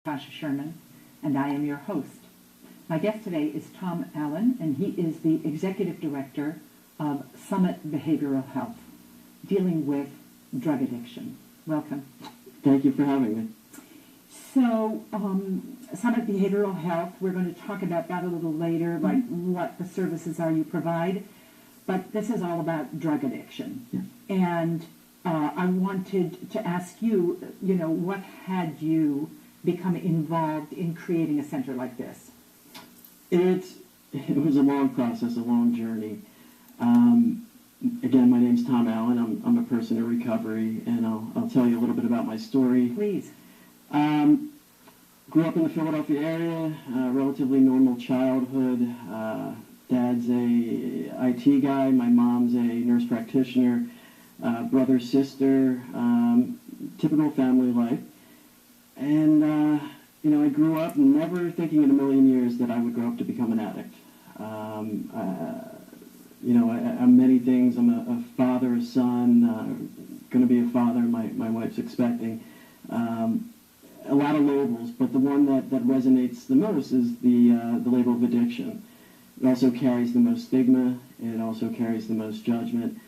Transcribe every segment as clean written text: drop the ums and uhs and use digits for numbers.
Tasha Sherman, and I am your host. My guest today is Tom Allen, and he is the Executive Director of Summit Behavioral Health, dealing with drug addiction. Welcome. Thank you for having me. So, Summit Behavioral Health, we're going to talk about that a little later, like what the services are you provide, but this is all about drug addiction. Yeah. And I wanted to ask you, what had you become involved in creating a center like this? It was a long process, a long journey. Again, my name's Tom Allen. I'm a person in recovery, and I'll tell you a little bit about my story. Please. Grew up in the Philadelphia area, relatively normal childhood. Dad's a IT guy. My mom's a nurse practitioner. Brother, sister, typical family life. And, I grew up never thinking in a million years that I would grow up to become an addict. I'm many things. I'm a father, a son, going to be a father. My wife's expecting. A lot of labels, but the one that resonates the most is the label of addiction. It also carries the most stigma. It also carries the most judgment.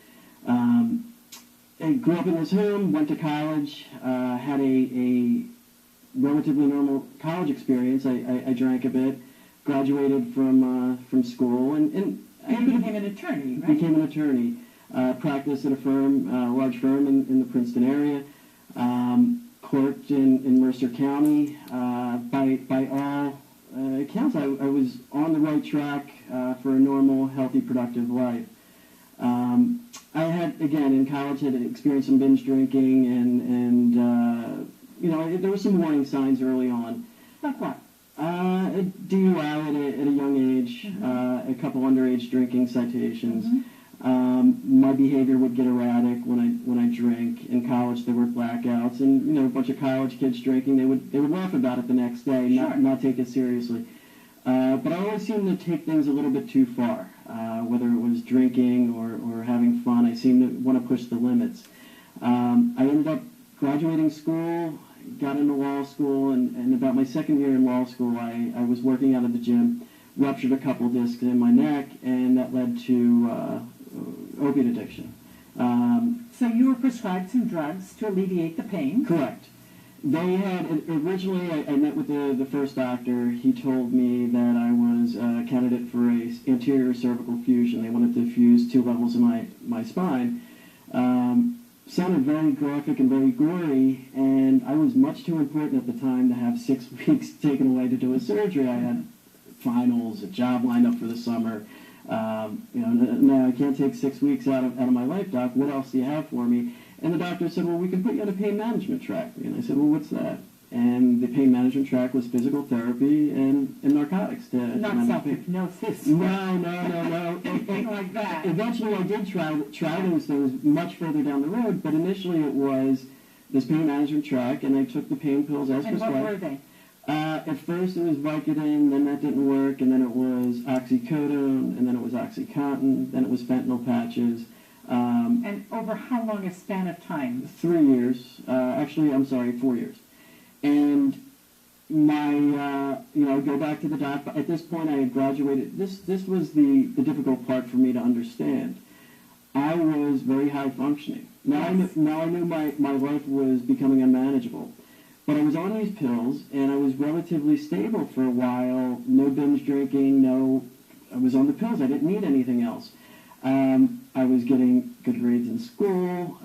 I grew up in this home, went to college, had a relatively normal college experience. I drank a bit, graduated from school, and You became an attorney, right? Became an attorney. Practiced at a firm, a large firm in the Princeton area. Clerked in Mercer County. By all accounts, I was on the right track for a normal, healthy, productive life. I had, again, in college, had experienced some binge drinking, and there were some warning signs early on. Like what? A DUI at a young age, a couple underage drinking citations. My behavior would get erratic when I drink. In college, there were blackouts, and a bunch of college kids drinking. They would laugh about it the next day, not take it seriously. But I always seemed to take things a little bit too far, whether it was drinking or having fun. I seemed to want to push the limits. I ended up graduating school, got into law school, and about my second year in law school, I was working out of the gym, ruptured a couple discs in my neck, and that led to opiate addiction. So you were prescribed some drugs to alleviate the pain? Correct. They had, originally, I met with the first doctor. He told me that I was a candidate for a anterior cervical fusion. They wanted to fuse 2 levels of my spine. Sounded very graphic and very gory, and I was much too important at the time to have 6 weeks taken away to do a surgery. I had finals, a job lined up for the summer. No, I can't take 6 weeks out of my life, doc. What else do you have for me? And the doctor said, well, we can put you on a pain management track. And I said, well, what's that? And the pain management track was physical therapy and narcotics. Not self-hypnosis. No. Anything like that. Eventually I did try those things much further down the road, but initially it was this pain management track, and I took the pain pills as prescribed. And what were they? At first it was Vicodin, then that didn't work, and then it was Oxycodone, and then it was Oxycontin, then it was fentanyl patches. And over how long a span of time? 3 years. 4 years. And I go back to the doc. At this point, I had graduated. This was the difficult part for me to understand. I was very high functioning. Now I knew my life was becoming unmanageable. But I was on these pills, and I was relatively stable for a while. No binge drinking. I was on the pills. I didn't need anything else. I was getting good grades in school,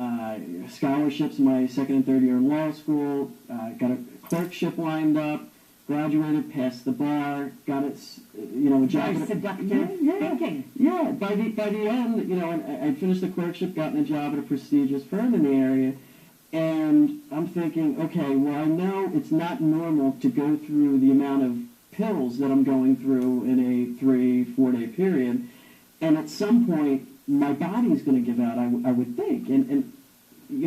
scholarships my second and third year in law school, got a clerkship lined up, graduated, passed the bar, got a job. Very seductive thinking. Yeah, by the end, I finished the clerkship, gotten a job at a prestigious firm in the area, and I'm thinking, okay, well, I know it's not normal to go through the amount of pills that I'm going through in a 3-4 day period. And at some point, my body's going to give out, I would think. And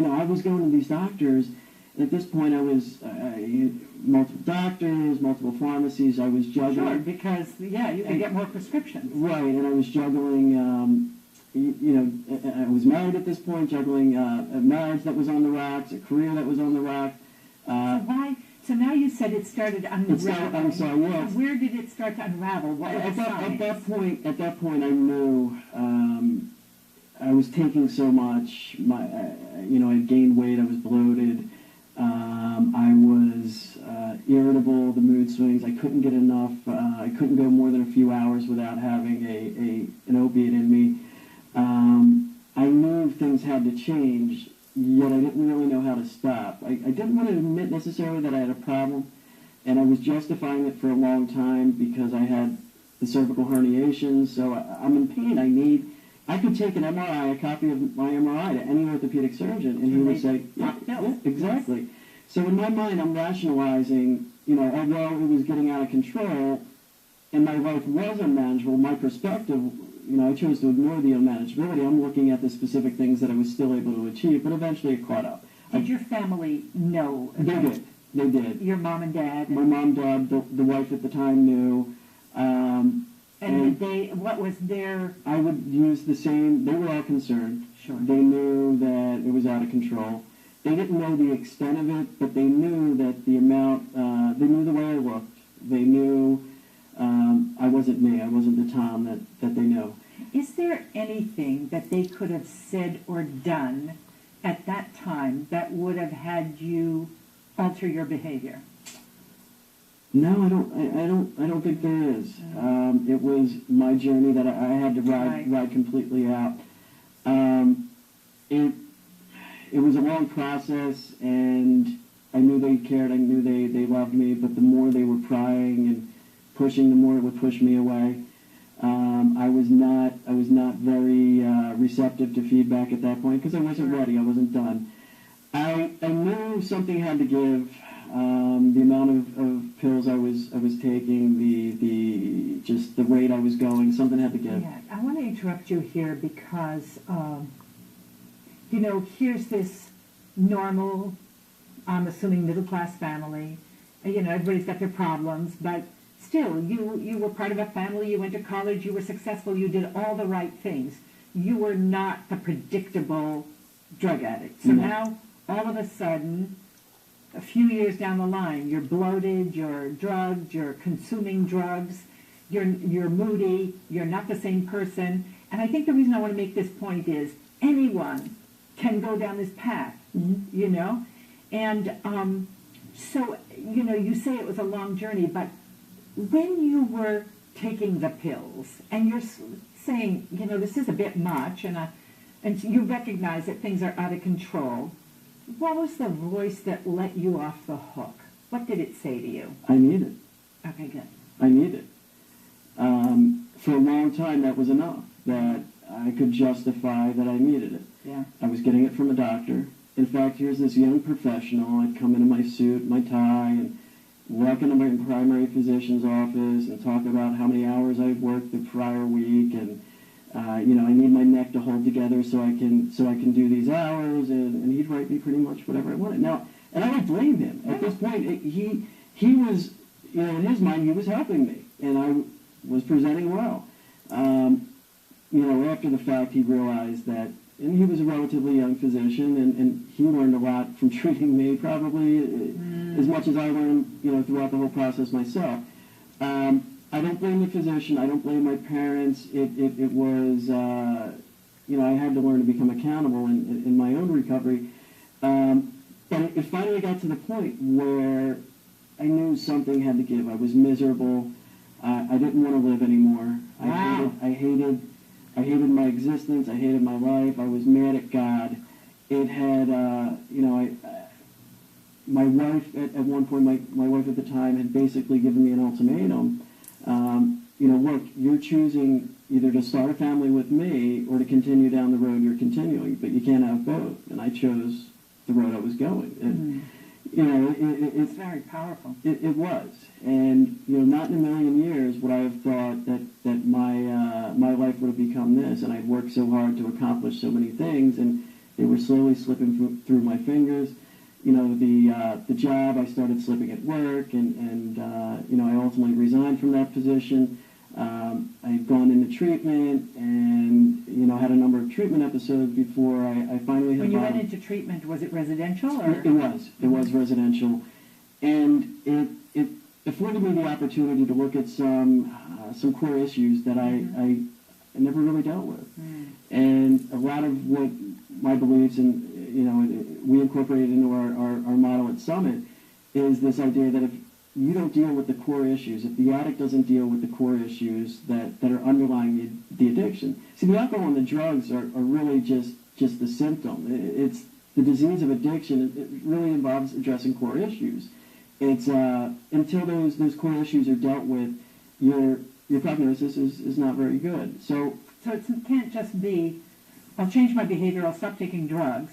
I was going to these doctors, and at this point I was multiple doctors, multiple pharmacies. I was juggling. Sure, because, you can get more prescriptions. Right, and I was juggling, I was married at this point, juggling a marriage that was on the rocks, a career that was on the rocks. So now you said it started unraveling. I'm sorry, yes. So where did it start to unravel? What were the signs? At that point, I knew I was taking so much. I gained weight. I was bloated. I was irritable. The mood swings. I couldn't get enough. I couldn't go more than a few hours without having an opiate in me. I knew things had to change, yet I didn't really know how to stop. I didn't want to admit necessarily that I had a problem, and I was justifying it for a long time because I had the cervical herniation, so I'm in pain. I could take an MRI, a copy of my MRI, to any orthopedic surgeon, and he would say, yeah, exactly. So in my mind, I'm rationalizing, although it was getting out of control, and my life was unmanageable, my perspective, I chose to ignore the unmanageability. I'm looking at the specific things that I was still able to achieve, but eventually it caught up. Did your family know? They did. Your mom and dad? My mom, dad, the wife at the time knew. And what was their... I would use the same, they were all concerned. Sure. They knew that it was out of control. They didn't know the extent of it, but they knew that the amount, they knew the way I looked. They knew I wasn't me, I wasn't the Tom that they know. Is there anything that they could have said or done at that time that would have had you alter your behavior? No, I don't think there is. It was my journey that I had to ride completely out. It was a long process, and I knew they cared. I knew they loved me. But the more they were prying and pushing, the more it would push me away. I was not very receptive to feedback at that point because I wasn't ready. I wasn't done. I knew something had to give. The amount of pills I was taking, just the rate I was going, something had to give. Yeah, I want to interrupt you here because, here's this normal, I'm assuming middle-class family. Everybody's got their problems, but still, you were part of a family, you went to college, you were successful, you did all the right things. You were not the predictable drug addict. So now, all of a sudden, a few years down the line, you're bloated, you're drugged, you're consuming drugs, you're moody, you're not the same person. And I think the reason I want to make this point is anyone can go down this path, And so, you say it was a long journey, but when you were taking the pills and you're saying, this is a bit much, and you recognize that things are out of control, what was the voice that let you off the hook? What did it say to you? I need it. Okay, good. I need it. For a long time, that was enough, that I could justify that I needed it. Yeah. I was getting it from a doctor. In fact, here's this young professional. I'd come into my suit, my tie, and walk into my primary physician's office and talk about how many hours I've worked the prior week, and I need my neck to hold together so I can do these hours, and he'd write me pretty much whatever I wanted. Now, and I don't blame him. At this point, he was, in his mind, he was helping me, and I was presenting well. After the fact, he realized that, and he was a relatively young physician, and he learned a lot from treating me, probably as much as I learned, throughout the whole process myself. I don't blame the physician. I don't blame my parents. It was, I had to learn to become accountable in my own recovery. But it finally got to the point where I knew something had to give. I was miserable. I didn't want to live anymore. Wow. I hated my existence. I hated my life. I was mad at God. It had, my wife at one point, my wife at the time had basically given me an ultimatum. Look, you're choosing either to start a family with me or to continue down the road you're continuing, but you can't have both. And I chose the road I was going. And, it's very powerful. It was. And, not in a million years would I have thought that my life would have become this, and I'd worked so hard to accomplish so many things, and they were slowly slipping through my fingers. The job, I started slipping at work, and I ultimately resigned from that position. I had gone into treatment, and, had a number of treatment episodes before I finally had... When you went into treatment, was it residential? Or? It was residential. And it afforded me the opportunity to look at some core issues that I never really dealt with. And a lot of what my beliefs and we incorporated into our model at Summit is this idea that if you don't deal with the core issues, if the addict doesn't deal with the core issues that are underlying the addiction. See, the alcohol and the drugs are really just the symptom. It's the disease of addiction. It really involves addressing core issues. It's until those core issues are dealt with, your prognosis is not very good. So it can't just be, I'll change my behavior, I'll stop taking drugs,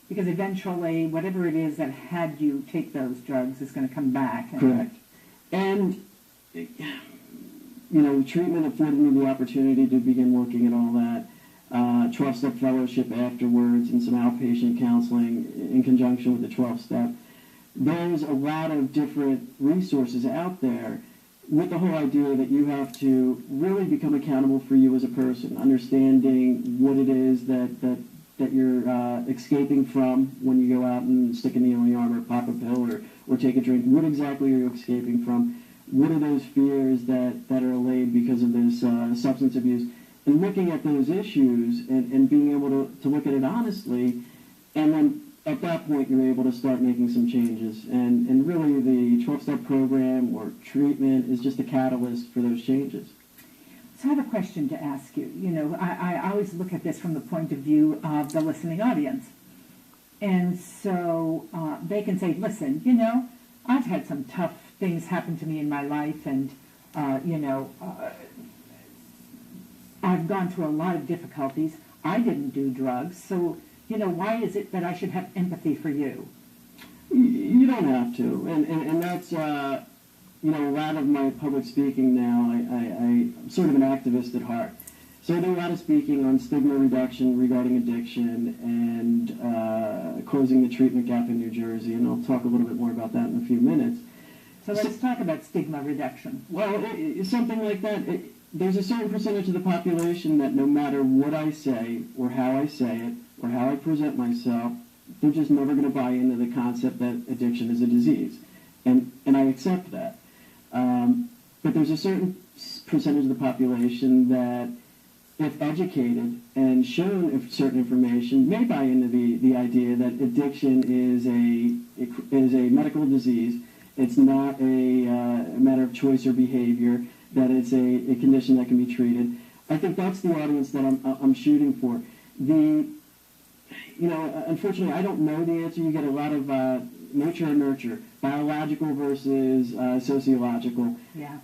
because eventually whatever it is that had you take those drugs is going to come back. Correct. And, treatment afforded me the opportunity to begin looking at all that. 12-step fellowship afterwards and some outpatient counseling in conjunction with the 12-step. There's a lot of different resources out there with the whole idea that you have to really become accountable for you as a person, understanding what it is that you're escaping from when you go out and stick a needle in the arm or pop a pill or take a drink. What exactly are you escaping from? What are those fears that are allayed because of this substance abuse? And looking at those issues and being able to look at it honestly, and then at that point you're able to start making some changes. And really the 12-step program or treatment is just a catalyst for those changes. So I have a question to ask you. I always look at this from the point of view of the listening audience. And so they can say, listen, I've had some tough things happen to me in my life, and, I've gone through a lot of difficulties. I didn't do drugs, so, why is it that I should have empathy for you? You don't have to, and that's, a lot of my public speaking now, I'm sort of an activist at heart. So I do a lot of speaking on stigma reduction regarding addiction and closing the treatment gap in New Jersey, and I'll talk a little bit more about that in a few minutes. So let's talk about stigma reduction. Well, something like that. There's a certain percentage of the population that no matter what I say or how I say it or how I present myself, they're just never going to buy into the concept that addiction is a disease. And I accept that. But there's a certain percentage of the population that, if educated and shown certain information, may buy into the idea that addiction is a medical disease. It's not a matter of choice or behavior, that it's a condition that can be treated. I think that's the audience that I'm shooting for. Unfortunately, I don't know the answer. You get a lot of nature and nurture, biological versus sociological. Yeah.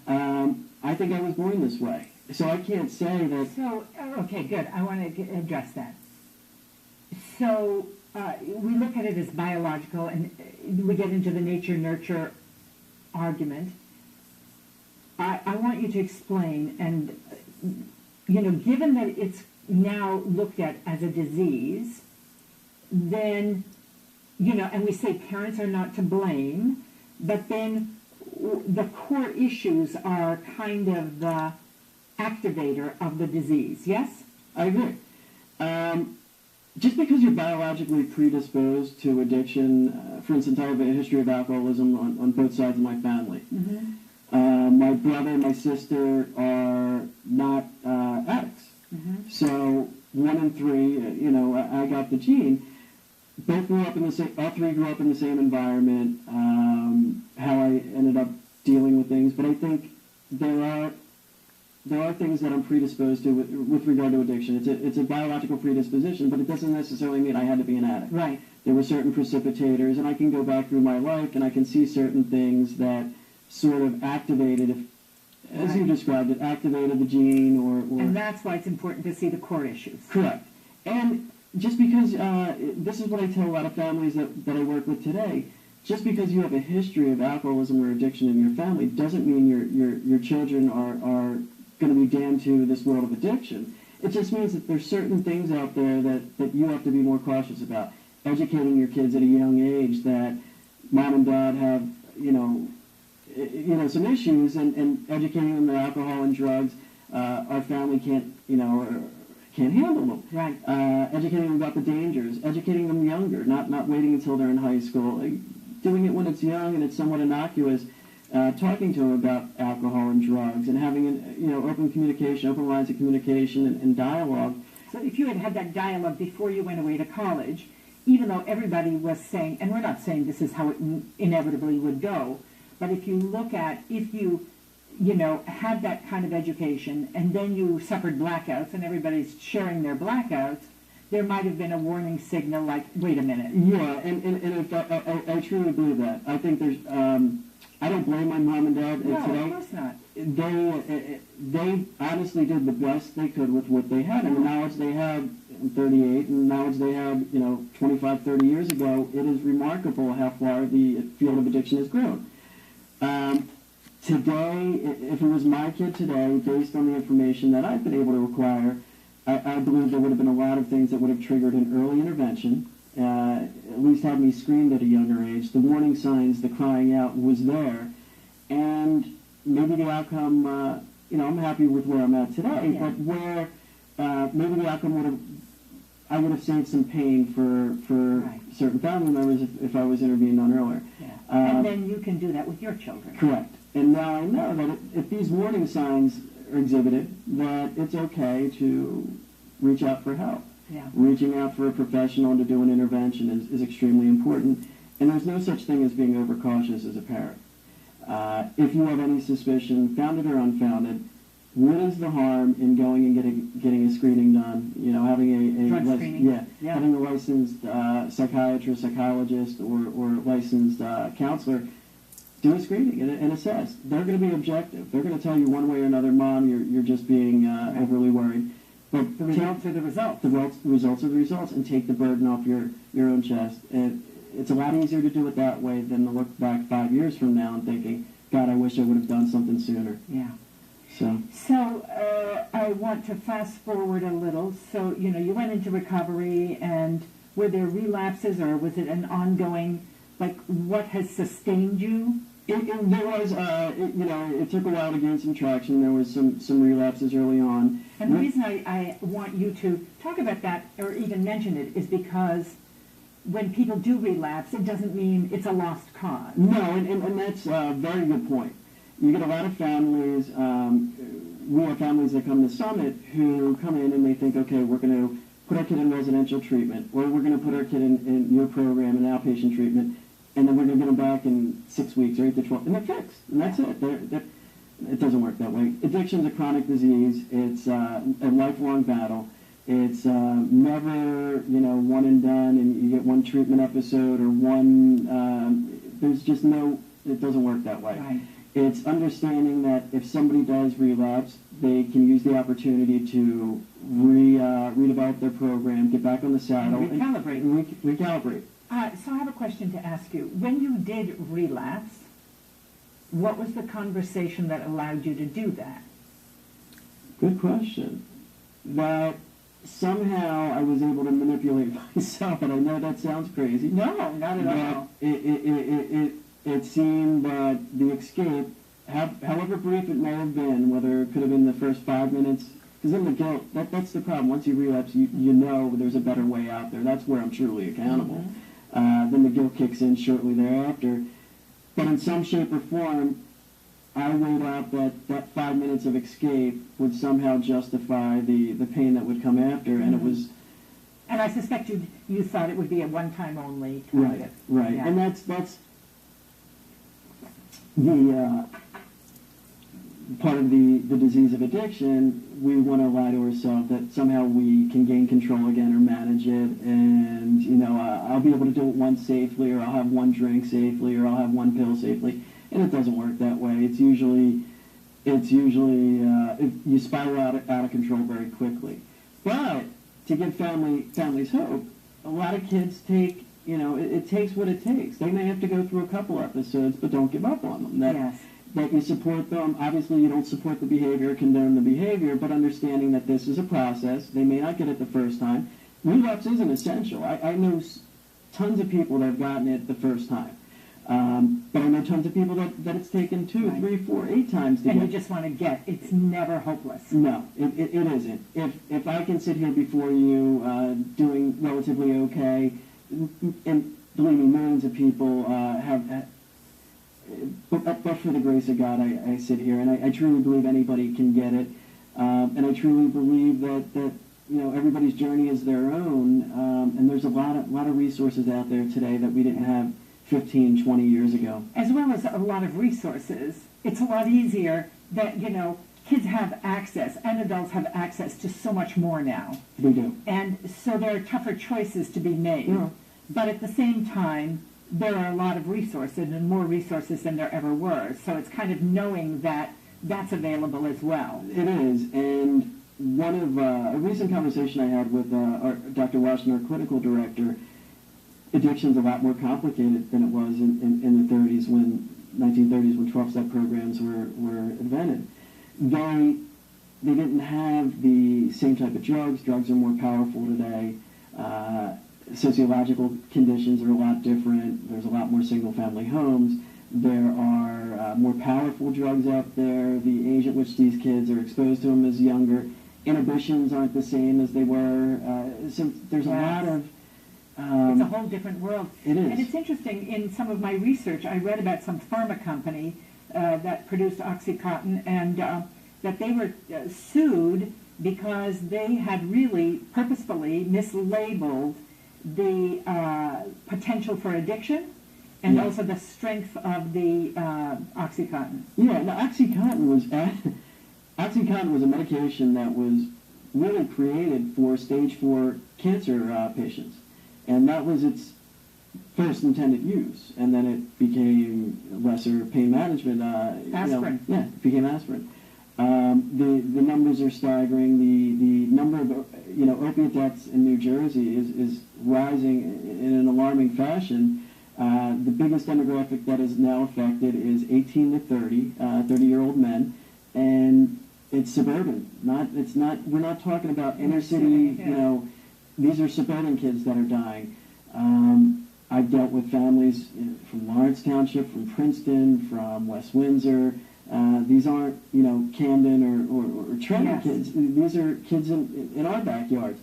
I think I was born this way, so I can't say that. So, okay, good. I want to address that. So, we look at it as biological, and we get into the nature-nurture argument. I want you to explain, and, given that it's now looked at as a disease, then, and we say parents are not to blame, but then the core issues are kind of the activator of the disease, yes? I agree. Just because you're biologically predisposed to addiction, for instance, I have a history of alcoholism on both sides of my family. Mm-hmm. My brother and my sister are not addicts. Mm-hmm. So 1 in 3, I got the gene. All three grew up in the same environment, how I ended up dealing with things. But I think there are things that I'm predisposed to with regard to addiction. It's a biological predisposition, but it doesn't necessarily mean I had to be an addict. Right. There were certain precipitators, and I can go back through my life, and I can see certain things that sort of activated, as you described it, activated the gene or... And that's why it's important to see the core issues. Correct. And just because, this is what I tell a lot of families that I work with today, just because you have a history of alcoholism or addiction in your family doesn't mean your children are going to be damned to this world of addiction. It just means that there's certain things out there that you have to be more cautious about. Educating your kids at a young age that mom and dad have, some issues, and educating them that alcohol and drugs, our family can't handle them. Right. Educating them about the dangers, educating them younger, not waiting until they're in high school. doing it when it's young and it's somewhat innocuous, talking to them about alcohol and drugs and having open communication, open lines of communication and dialogue. So if you had had that dialogue before you went away to college, even though everybody was saying, and we're not saying this is how it inevitably would go, but if you look at, if you had that kind of education and then you suffered blackouts and everybody's sharing their blackouts, there might have been a warning signal like, wait a minute. Yeah, and I truly believe that. I think there's, I don't blame my mom and dad No, today. of course not. They honestly did the best they could with what they had, and the knowledge they had. I'm 38, and the knowledge they had, 25, 30 years ago. It is remarkable how far the field of addiction has grown. Today, if it was my kid today, based on the information that I've been able to acquire, I believe there would have been a lot of things that would have triggered an early intervention, at least had me screened at a younger age. The warning signs, the crying out was there, and maybe the outcome, I'm happy with where I'm at today, Yeah. but where maybe the outcome would have, I would have saved some pain for Right. certain family members if I was intervened on earlier. Yeah. And then you can do that with your children. Correct. And now I know that if these warning signs are exhibited, that it's okay to reach out for help. Yeah. Reaching out for a professional to do an intervention is extremely important. And there's no such thing as being overcautious as a parent. If you have any suspicion, founded or unfounded, what is the harm in going and getting a screening done? Having a Drug screening. Yeah. having a licensed psychiatrist, psychologist, or licensed counselor do a screening and assess. They're going to be objective. They're going to tell you one way or another, Mom, you're just being overly worried. But The results are the results. the results are the results, and take the burden off your own chest. And it's a lot easier to do it that way than to look back 5 years from now and thinking, God, I wish I would have done something sooner. Yeah. So I want to fast forward a little. So, you went into recovery, and were there relapses, or was it an ongoing, what has sustained you? There was, it took a while to gain some traction. There was some relapses early on. And the reason I want you to talk about that or even mention it is because when people do relapse, it doesn't mean it's a lost cause. No, and that's a very good point. You get a lot of families, we have families that come to Summit who come in and they think, okay, we're going to put our kid in residential treatment, or we're going to put our kid in your program, in outpatient treatment, and then we're going to get them back in 6 weeks or 8 to 12, and they're fixed, and that's it. It doesn't work that way. Addiction's a chronic disease. It's a lifelong battle. It's never, one and done, and you get one treatment episode or one, there's just no, it doesn't work that way. Right. It's understanding that if somebody does relapse, they can use the opportunity to redevelop their program, get back on the saddle. And recalibrate. And recalibrate. So I have a question to ask you. When you did relapse, what was the conversation that allowed you to do that? Good question. That somehow I was able to manipulate myself, and I know that sounds crazy. No, not at all. It seemed that the escape, however brief it may have been, whether it could have been the first 5 minutes, because then the guilt, that's the problem. Once you relapse, you know there's a better way out there. That's where I'm truly accountable. Mm-hmm. Then the guilt kicks in shortly thereafter. But in some shape or form, I weighed out that 5 minutes of escape would somehow justify the pain that would come after, and it was... And I suspect you thought it would be a one-time only kind of. Right. Yeah. And that's the part of the disease of addiction. We want to lie to ourselves that somehow we can gain control again or manage it, and I'll be able to do it once safely, or I'll have one drink safely, or I'll have one pill safely, and it doesn't work that way. It's usually you spiral out of control very quickly. But to give families hope, a lot of kids take, it takes what it takes. They may have to go through a couple episodes, but don't give up on them. Yes. That you support them. Obviously, you don't support the behavior, condone the behavior, but understanding that this is a process. They may not get it the first time. Relapse isn't essential. I know tons of people that have gotten it the first time. But I know tons of people that it's taken 2, 3, 4, 8 times to And get. you just want to get. It's never hopeless. No, it isn't. If I can sit here before you doing relatively okay, and believe me, millions of people but for the grace of God, I sit here, and I truly believe anybody can get it, and I truly believe that everybody's journey is their own, and there's a lot of resources out there today that we didn't have 15, 20 years ago. As well as a lot of resources, it's a lot easier that, kids have access and adults have access to so much more now. We do. And so there are tougher choices to be made. Yeah. But at the same time, there are a lot of resources and more resources than there ever were. So it's kind of knowing that that's available as well. It is. And one of a recent conversation I had with Dr. Washington, our clinical director, addiction's a lot more complicated than it was in the 30s 1930s when 12-step programs were invented. They didn't have the same type of drugs. Drugs are more powerful today. Sociological conditions are a lot different. There's a lot more single-family homes. There are more powerful drugs out there. The age at which these kids are exposed to them is younger. Inhibitions aren't the same as they were. So there's a lot of... it's a whole different world. It is. And it's interesting, in some of my research, I read about some pharma company that produced Oxycontin, and that they were sued because they had really purposefully mislabeled the potential for addiction and Yeah. also the strength of the Oxycontin. Yeah, no, Oxycontin was a medication that was really created for stage 4 cancer patients. And that was its first intended use. And then it became lesser pain management. Aspirin. It became aspirin. The numbers are staggering. The number of opiate deaths in New Jersey is rising in an alarming fashion. The biggest demographic that is now affected is 18 to 30, 30-year-old men, and it's suburban. We're not talking about inner city. Yeah. These are suburban kids that are dying. I've dealt with families from Lawrence Township, from Princeton, from West Windsor. These aren't, Camden or Trenton Yes. kids. These are kids in our backyards.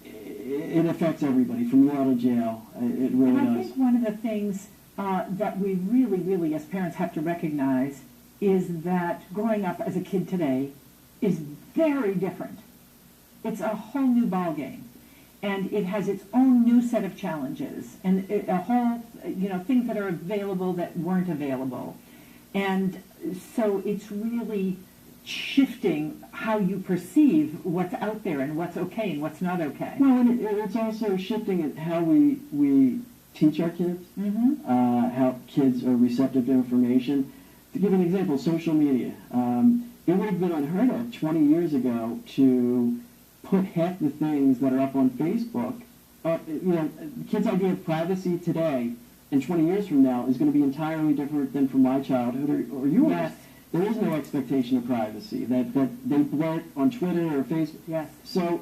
It affects everybody, from law to jail. It really And I does. think one of the things that we really, really, as parents, have to recognize is that growing up as a kid today is very different. It's a whole new ballgame. And it has its own new set of challenges and a whole, things that are available that weren't available. And so it's really shifting how you perceive what's out there and what's okay and what's not okay. Well, and it's also shifting at how we teach our kids, how kids are receptive to information. To give an example, social media. It would have been unheard of 20 years ago to put half the things that are up on Facebook. Kids' idea of privacy today and 20 years from now is going to be entirely different than from my childhood or yours. Yes. There is no expectation of privacy that they blurt on Twitter or Facebook. Yes. So,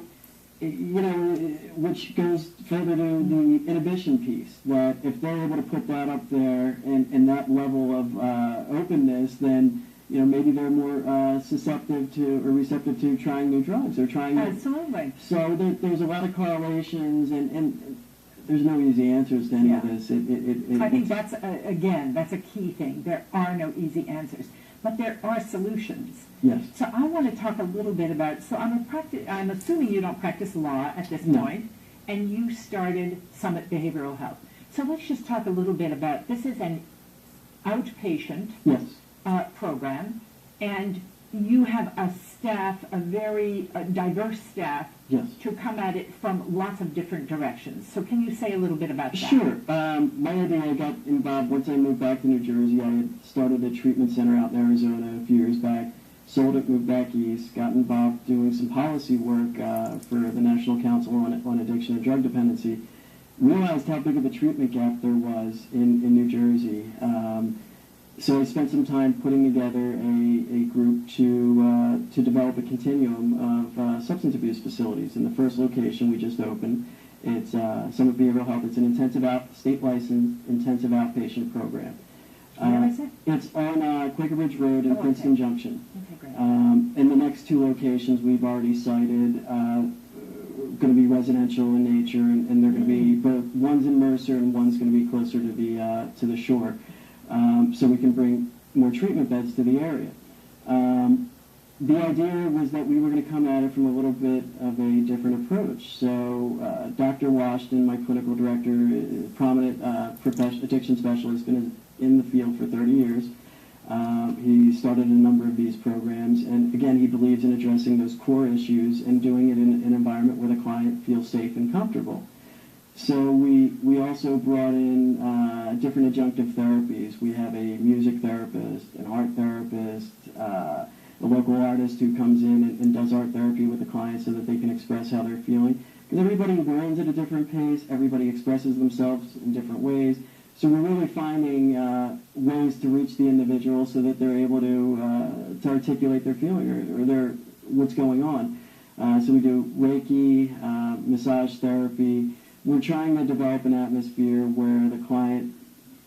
which goes further to the inhibition piece, that if they're able to put that up there and that level of openness, then maybe they're more susceptible to or receptive to trying new drugs or trying. Absolutely. So there's a lot of correlations, and there's no easy answers to any of this. I think that's a key thing. There are no easy answers, but there are solutions. Yes. So I want to talk a little bit about. So I'm assuming you don't practice law at this point, and you started Summit Behavioral Health. So let's just talk a little bit about. This is an outpatient. Yes. Program, and you have a staff, a very diverse staff, Yes. to come at it from lots of different directions. So can you say a little bit about that? Sure. My idea, I got involved once I moved back to New Jersey. I had started a treatment center out in Arizona a few years back, sold it, moved back east, got involved doing some policy work for the National Council on Addiction and Drug Dependency, realized how big of a treatment gap there was in New Jersey. So I spent some time putting together a group to develop a continuum of substance abuse facilities. In the first location we just opened, it's Summit Behavioral Health. It's an state licensed intensive outpatient program. Where is it? It's on Quaker Ridge Road in Princeton Junction. Okay, great. In the next two locations we've already cited, going to be residential in nature, and they're going to be both, one's in Mercer and one's going to be closer to the shore, so we can bring more treatment beds to the area. The idea was that we were going to come at it from a little bit of a different approach. So Dr. Washington, my clinical director, prominent addiction specialist, been in the field for 30 years. He started a number of these programs, and again, he believes in addressing those core issues and doing it in an environment where the client feels safe and comfortable. So we also brought in different adjunctive therapies. We have a music therapist, an art therapist, a local artist who comes in and does art therapy with the client so that they can express how they're feeling. Because everybody learns at a different pace, everybody expresses themselves in different ways. So we're really finding ways to reach the individual so that they're able to articulate their feeling or their what's going on. So we do Reiki, massage therapy. We're trying to develop an atmosphere where the client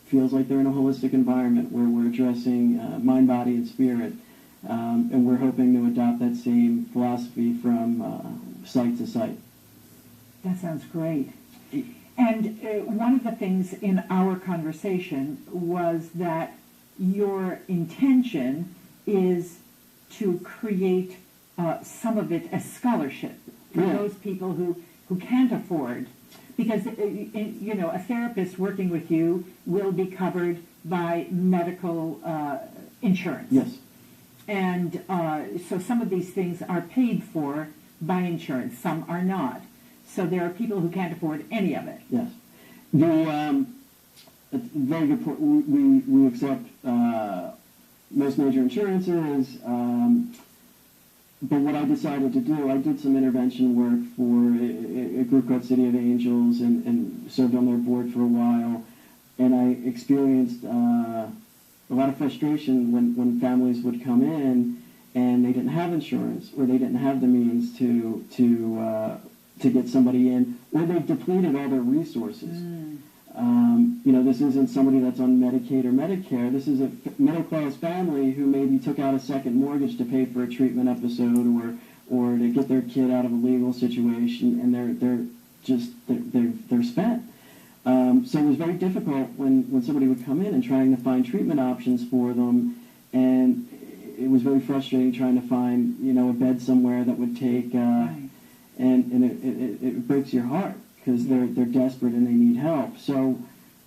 feels like they're in a holistic environment, where we're addressing mind, body, and spirit. And we're hoping to adopt that same philosophy from site to site. That sounds great. And one of the things in our conversation was that your intention is to create some of it as scholarship for those people who can't afford. Because, you know, a therapist working with you will be covered by medical insurance. Yes. And so some of these things are paid for by insurance, some are not. So there are people who can't afford any of it. Yes. Very good point. We accept most major insurances, but what I decided to do, I did some intervention work for a group called City of Angels and served on their board for a while, and I experienced a lot of frustration when families would come in and they didn't have insurance or they didn't have the means to get somebody in, or they've depleted all their resources. You know, this isn't somebody that's on Medicaid or Medicare. This is a middle-class family who maybe took out a second mortgage to pay for a treatment episode or to get their kid out of a legal situation, and they're spent. So it was very difficult when somebody would come in and trying to find treatment options for them, and it was very frustrating trying to find, you know, a bed somewhere that would take, and it breaks your heart because they're desperate and they need help. So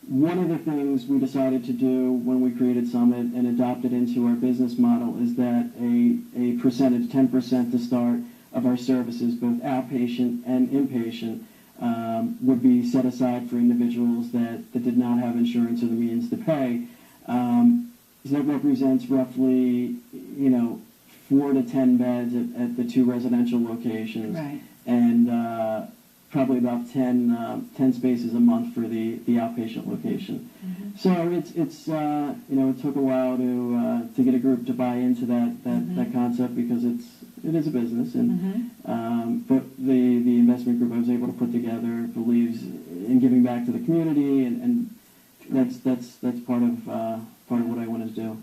one of the things we decided to do when we created Summit and adopted into our business model is that a percentage, 10% to start, of our services, both outpatient and inpatient, would be set aside for individuals that did not have insurance or the means to pay. So that represents roughly, you know, 4 to 10 beds at the 2 residential locations, Right. And probably about 10 spaces a month for the outpatient location. Mm-hmm. So it's you know, it took a while to get a group to buy into that concept because it is a business, and but the investment group I was able to put together believes in giving back to the community, and that's part of what I wanted to do.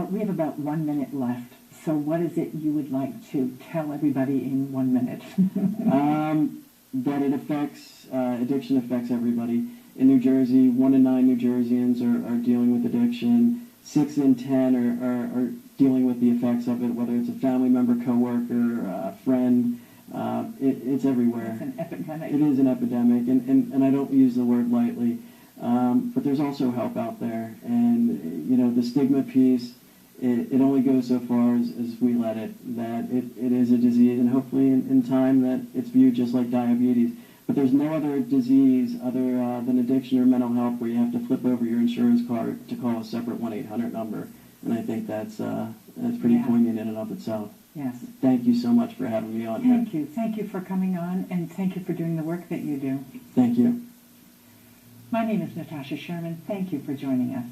We have about 1 minute left. So what is it you would like to tell everybody in 1 minute? That it affects, addiction affects everybody. In New Jersey, 1 in 9 New Jerseyans are dealing with addiction. 6 in 10 are dealing with the effects of it, whether it's a family member, coworker, a friend. It's everywhere. It's an epidemic. It is an epidemic, and I don't use the word lightly. But there's also help out there. And, you know, the stigma piece, it only goes so far as we let it, that it is a disease, and hopefully in time that it's viewed just like diabetes. But there's no other disease other than addiction or mental health where you have to flip over your insurance card to call a separate 1-800 number. And I think that's pretty poignant in and of itself. Yes. Thank you so much for having me on. Thank you. Thank you for coming on, and thank you for doing the work that you do. Thank you. My name is Natasha Sherman. Thank you for joining us.